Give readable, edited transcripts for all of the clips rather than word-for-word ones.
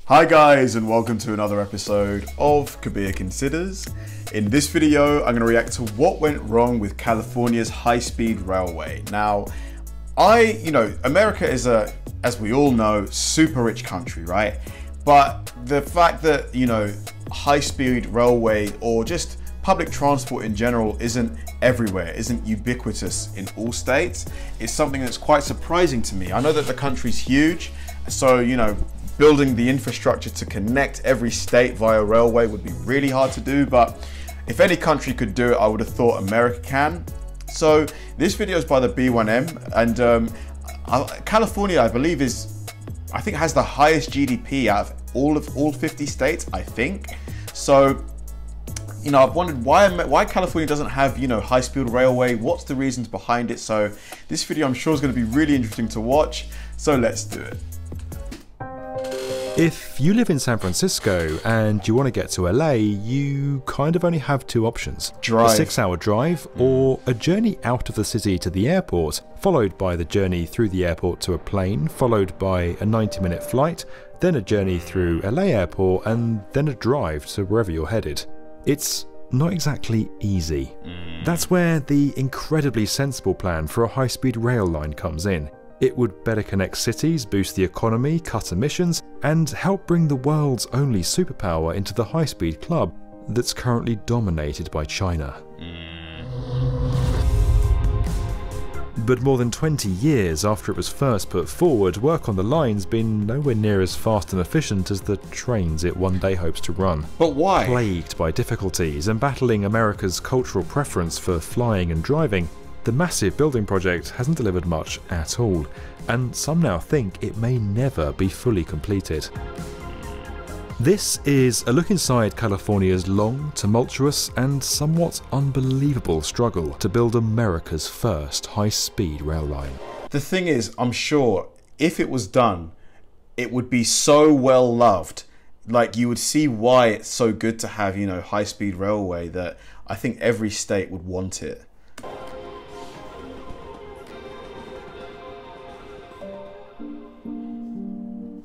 Hi guys, and welcome to another episode of Kabir Considers. In this video, I'm going to react to what went wrong with California's high-speed railway. Now, America is as we all know, super rich country, right? But the fact that, high-speed railway or just public transport in general isn't everywhere, isn't ubiquitous in all states, is something that's quite surprising to me. I know that the country's huge, so, building the infrastructure to connect every state via railway would be really hard to do, but if any country could do it, I would have thought America can. So this video is by the B1M, and California, I believe, has the highest GDP out of all 50 states, I think. So, I've wondered why California doesn't have, high-speed railway. What's the reasons behind it? So this video, I'm sure, is going to be really interesting to watch. So let's do it. If you live in San Francisco and you want to get to LA, you kind of only have two options. Drive. A 6-hour drive or a journey out of the city to the airport, followed by the journey through the airport to a plane, followed by a 90-minute flight, then a journey through LA airport, and then a drive to wherever you're headed. It's not exactly easy. That's where the incredibly sensible plan for a high-speed rail line comes in. It would better connect cities, boost the economy, cut emissions, and help bring the world's only superpower into the high-speed club that's currently dominated by China. But more than 20 years after it was first put forward, work on the line's been nowhere near as fast and efficient as the trains it one day hopes to run. But why? Plagued by difficulties and battling America's cultural preference for flying and driving, the massive building project hasn't delivered much at all, and some now think it may never be fully completed. This is a look inside California's long, tumultuous, and somewhat unbelievable struggle to build America's first high-speed rail line. The thing is, I'm sure if it was done, it would be so well loved. Like, you would see why it's so good to have, high-speed railway, that I think every state would want it.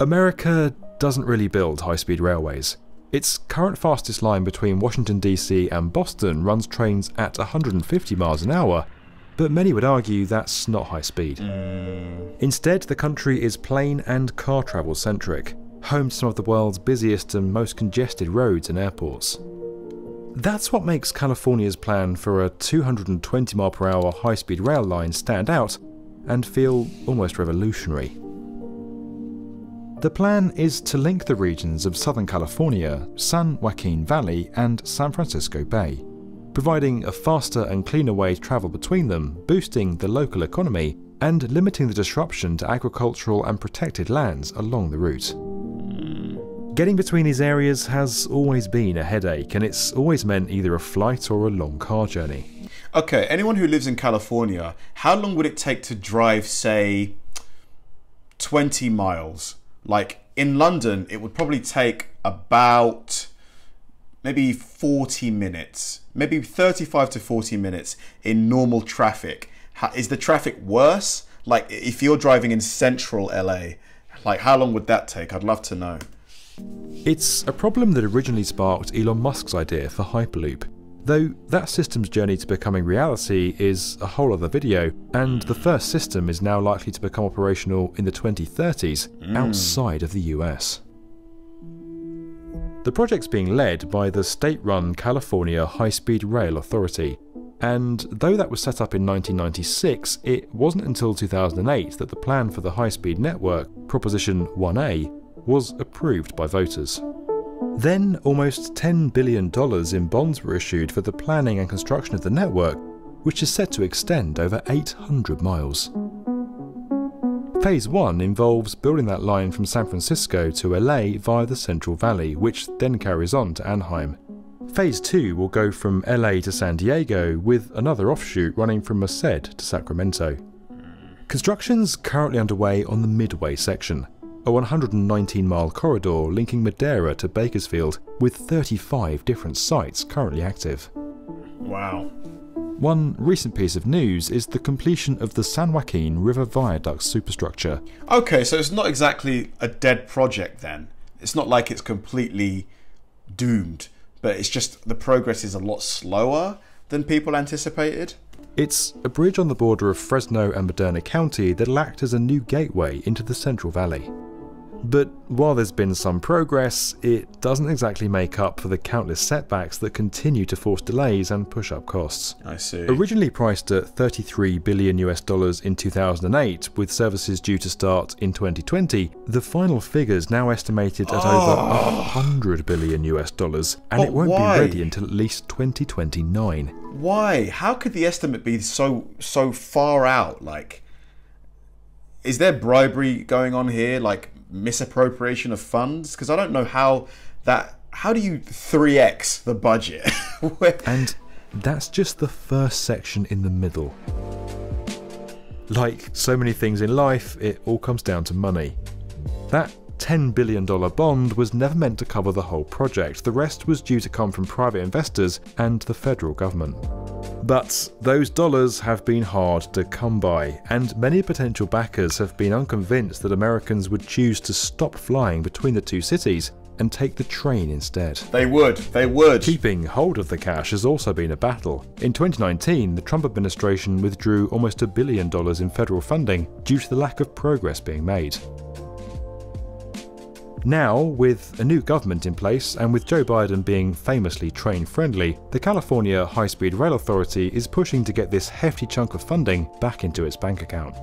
America doesn't really build high-speed railways. Its current fastest line between Washington DC and Boston runs trains at 150 miles an hour, but many would argue that's not high speed. Instead, the country is plane and car travel centric, home to some of the world's busiest and most congested roads and airports. That's what makes California's plan for a 220 mile per hour high-speed rail line stand out and feel almost revolutionary. The plan is to link the regions of Southern California, San Joaquin Valley, and San Francisco Bay, providing a faster and cleaner way to travel between them, boosting the local economy, and limiting the disruption to agricultural and protected lands along the route. Getting between these areas has always been a headache, and it's always meant either a flight or a long car journey. Okay, anyone who lives in California, how long would it take to drive, say, 20 miles? Like, in London, it would probably take about maybe 40 minutes, maybe 35 to 40 minutes in normal traffic. Is the traffic worse? Like, if you're driving in central LA, like, how long would that take? I'd love to know. It's a problem that originally sparked Elon Musk's idea for Hyperloop, though that system's journey to becoming reality is a whole other video, and the first system is now likely to become operational in the 2030s outside of the US. The project's being led by the state-run California High-Speed Rail Authority, and though that was set up in 1996, it wasn't until 2008 that the plan for the high-speed network, Proposition 1A, was approved by voters. Then, almost $10 billion in bonds were issued for the planning and construction of the network, which is set to extend over 800 miles. Phase 1 involves building that line from San Francisco to LA via the Central Valley, which then carries on to Anaheim. Phase 2 will go from LA to San Diego, with another offshoot running from Merced to Sacramento. Construction's currently underway on the Midway section, a 119-mile corridor linking Madera to Bakersfield, with 35 different sites currently active. Wow. One recent piece of news is the completion of the San Joaquin River Viaduct superstructure. Okay, so it's not exactly a dead project then. it's not like it's completely doomed, but it's just the progress is a lot slower than people anticipated. It's a bridge on the border of Fresno and Moderna County that'll act as a new gateway into the Central Valley. But while there's been some progress, it doesn't exactly make up for the countless setbacks that continue to force delays and push up costs. I see. Originally priced at $33 billion in 2008, with services due to start in 2020, the final figure's now estimated at over $100 billion, and it won't be ready until at least 2029. Why? How could the estimate be so far out? Like, is there bribery going on here? Like, misappropriation of funds? Because I don't know how do you 3x the budget? And that's just the first section in the middle. Like so many things in life, it all comes down to money. That $10 billion bond was never meant to cover the whole project. The rest was due to come from private investors and the federal government. But those dollars have been hard to come by, and many potential backers have been unconvinced that Americans would choose to stop flying between the two cities and take the train instead. They would. Keeping hold of the cash has also been a battle. In 2019, the Trump administration withdrew almost $1 billion in federal funding due to the lack of progress being made. Now, with a new government in place and with Joe Biden being famously train-friendly, the California High-Speed Rail Authority is pushing to get this hefty chunk of funding back into its bank account.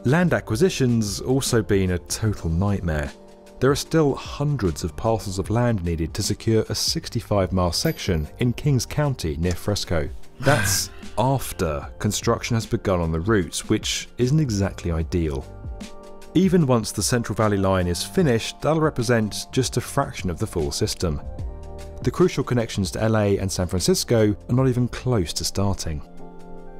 Land acquisition's also been a total nightmare. There are still hundreds of parcels of land needed to secure a 65-mile section in Kings County near Fresco. That's after construction has begun on the route, which isn't exactly ideal. Even once the Central Valley line is finished, that'll represent just a fraction of the full system. The crucial connections to LA and San Francisco are not even close to starting.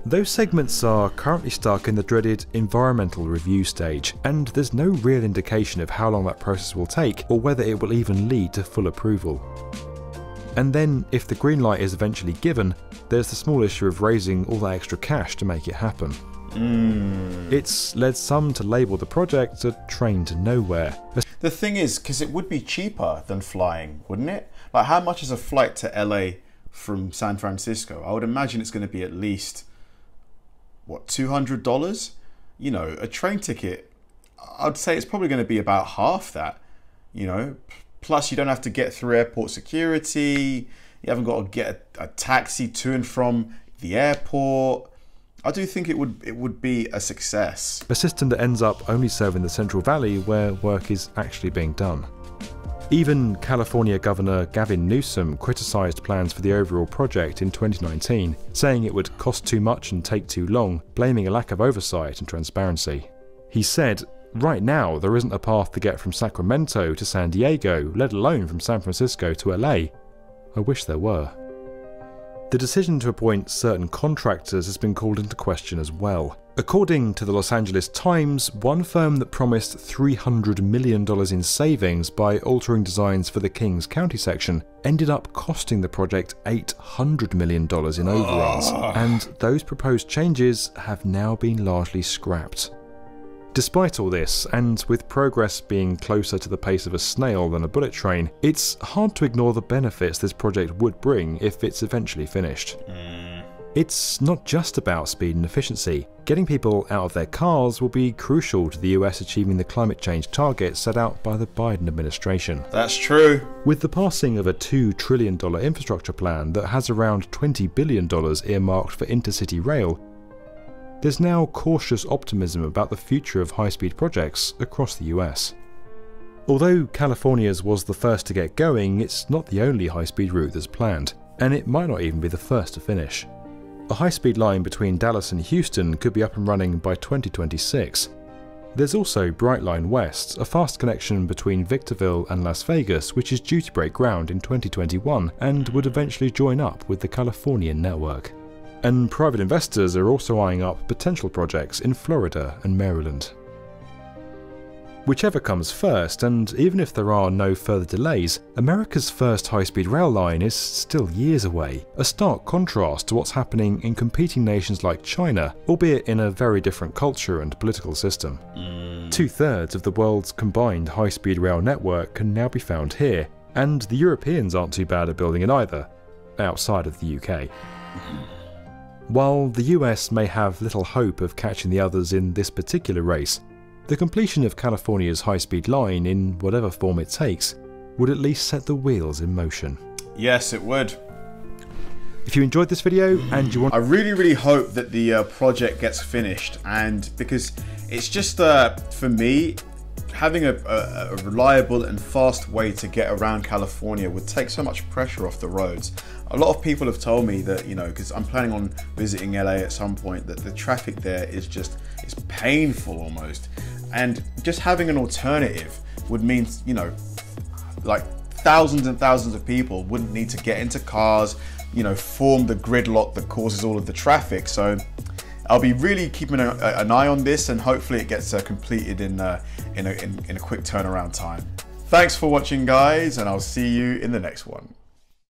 Those segments are currently stuck in the dreaded environmental review stage, and there's no real indication of how long that process will take or whether it will even lead to full approval. And then, if the green light is eventually given, there's the small issue of raising all that extra cash to make it happen. It's led some to label the project a train to nowhere. The thing is, because it would be cheaper than flying, wouldn't it? Like, how much is a flight to LA from San Francisco? I would imagine it's going to be at least, what, $200? You know, a train ticket, I'd say it's probably going to be about half that, you know. Plus, you don't have to get through airport security. You haven't got to get a taxi to and from the airport. I do think it would be a success. A system that ends up only serving the Central Valley where work is actually being done. Even California Governor Gavin Newsom criticised plans for the overall project in 2019, saying it would cost too much and take too long, blaming a lack of oversight and transparency. He said, "Right now, there isn't a path to get from Sacramento to San Diego, let alone from San Francisco to LA. I wish there were." The decision to appoint certain contractors has been called into question as well. According to the Los Angeles Times, one firm that promised $300 million in savings by altering designs for the Kings County section ended up costing the project $800 million in overruns, and those proposed changes have now been largely scrapped. Despite all this, and with progress being closer to the pace of a snail than a bullet train, it's hard to ignore the benefits this project would bring if it's eventually finished. It's not just about speed and efficiency. Getting people out of their cars will be crucial to the US achieving the climate change targets set out by the Biden administration. That's true. With the passing of a $2 trillion infrastructure plan that has around $20 billion earmarked for intercity rail, there's now cautious optimism about the future of high-speed projects across the US. Although California's was the first to get going, it's not the only high-speed route that's planned, and it might not even be the first to finish. A high-speed line between Dallas and Houston could be up and running by 2026. There's also BRIT Line West, a fast connection between Victorville and Las Vegas, which is due to break ground in 2021 and would eventually join up with the Californian network. And private investors are also eyeing up potential projects in Florida and Maryland. Whichever comes first, and even if there are no further delays, America's first high-speed rail line is still years away, a stark contrast to what's happening in competing nations like China, albeit in a very different culture and political system. 2/3 of the world's combined high-speed rail network can now be found here, and the Europeans aren't too bad at building it either, outside of the UK. While the US may have little hope of catching the others in this particular race, the completion of California's high-speed line, in whatever form it takes, would at least set the wheels in motion. Yes, it would. If you enjoyed this video and you want... I really hope that the project gets finished, and because it's just, for me, having a reliable and fast way to get around California would take so much pressure off the roads. A lot of people have told me that, you know, because I'm planning on visiting LA at some point, that the traffic there is just, it's painful almost. And just having an alternative would mean, you know, like thousands and thousands of people wouldn't need to get into cars, you know, form the gridlock that causes all of the traffic. So I'll be really keeping an eye on this, and hopefully it gets completed in a quick turnaround time. Thanks for watching, guys, and I'll see you in the next one.